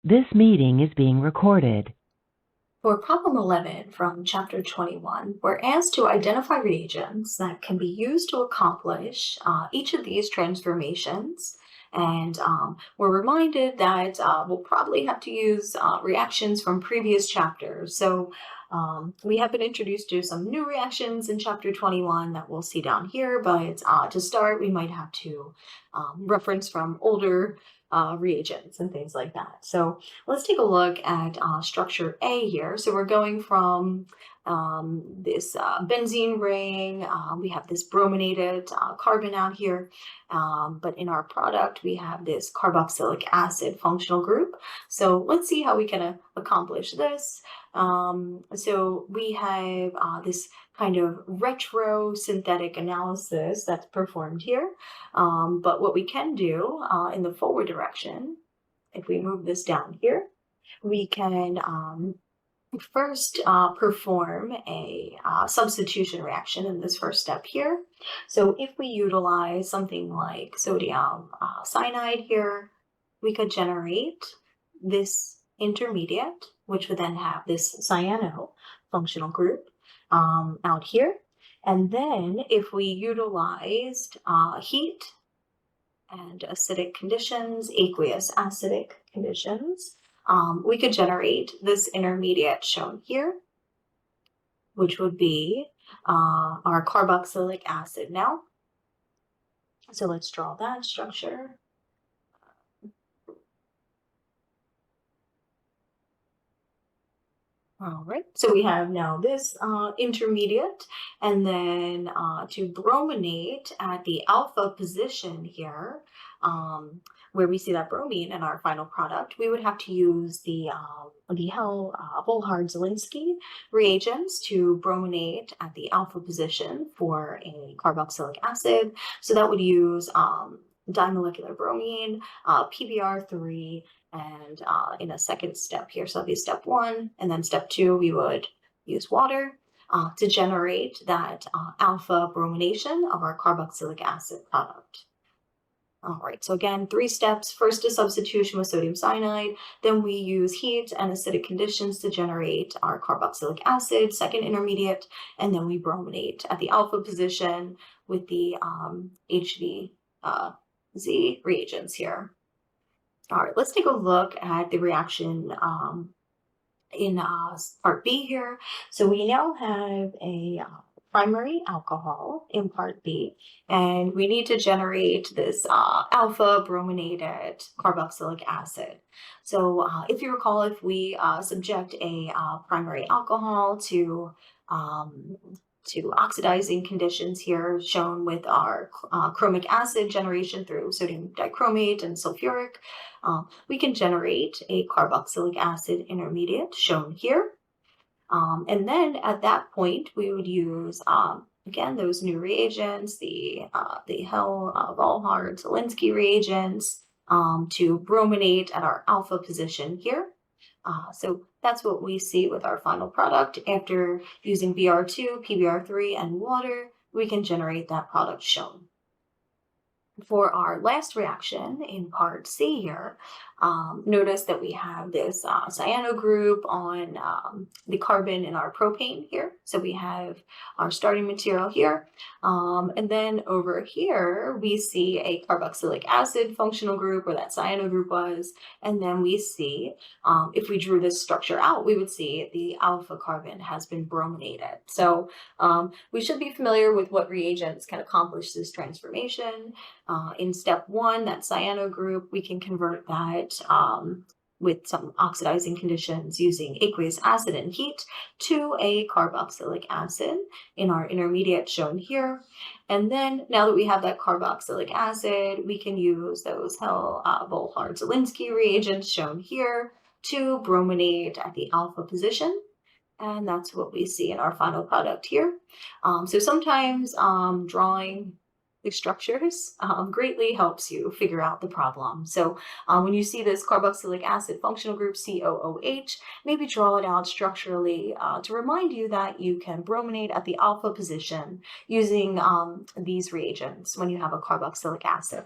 This meeting is being recorded. For problem 11 from chapter 21, we're asked to identify reagents that can be used to accomplish each of these transformations. And we're reminded that we'll probably have to use reactions from previous chapters. So we have been introduced to some new reactions in chapter 21 that we'll see down here, but to start, we might have to reference from older reagents and things like that. So let's take a look at structure A here. So we're going from this benzene ring. We have this brominated carbon out here. But in our product, we have this carboxylic acid functional group. So let's see how we can accomplish this. So we have this kind of retro synthetic analysis that's performed here. But what we can do in the forward direction, if we move this down here, we can first perform a substitution reaction in this first step here. So if we utilize something like sodium cyanide here, we could generate this intermediate, which would then have this cyano functional group out here. And then if we utilized heat and acidic conditions, aqueous acidic conditions, we could generate this intermediate shown here, which would be our carboxylic acid now. So let's draw that structure. All right, so we have now this intermediate, and then to brominate at the alpha position here, where we see that bromine in our final product, we would have to use the Volhard-Zelinsky reagents to brominate at the alpha position for a carboxylic acid. So that would use dimolecular bromine, PBr3, and in a second step here, so that'll be step 1, and then step 2, we would use water to generate that alpha bromination of our carboxylic acid product. All right, so again, 3 steps. First is substitution with sodium cyanide, then we use heat and acidic conditions to generate our carboxylic acid, second intermediate, and then we brominate at the alpha position with the HVZ reagents here. All right, let's take a look at the reaction in part B here. So we now have a primary alcohol in part B, and we need to generate this alpha brominated carboxylic acid. So if you recall, if we subject a primary alcohol to oxidizing conditions here shown with our chromic acid generation through sodium dichromate and sulfuric, we can generate a carboxylic acid intermediate shown here. And then at that point, we would use, again, those new reagents, the Volhard-Zelinsky reagents to brominate at our alpha position here. So that's what we see with our final product. After using Br2, PBr3, and water, we can generate that product shown. For our last reaction in part C here, notice that we have this cyano group on the carbon in our propane here. So we have our starting material here. And then over here, we see a carboxylic acid functional group where that cyano group was. And then we see, if we drew this structure out, we would see the alpha carbon has been brominated. So we should be familiar with what reagents can accomplish this transformation. In step 1, that cyano group, we can convert that with some oxidizing conditions using aqueous acid and heat to a carboxylic acid in our intermediate shown here. And then now that we have that carboxylic acid, we can use those Volhard-Zelinsky reagents shown here to brominate at the alpha position. And that's what we see in our final product here. So sometimes drawing the structures greatly helps you figure out the problem. So when you see this carboxylic acid functional group COOH, maybe draw it out structurally to remind you that you can brominate at the alpha position using these reagents when you have a carboxylic acid.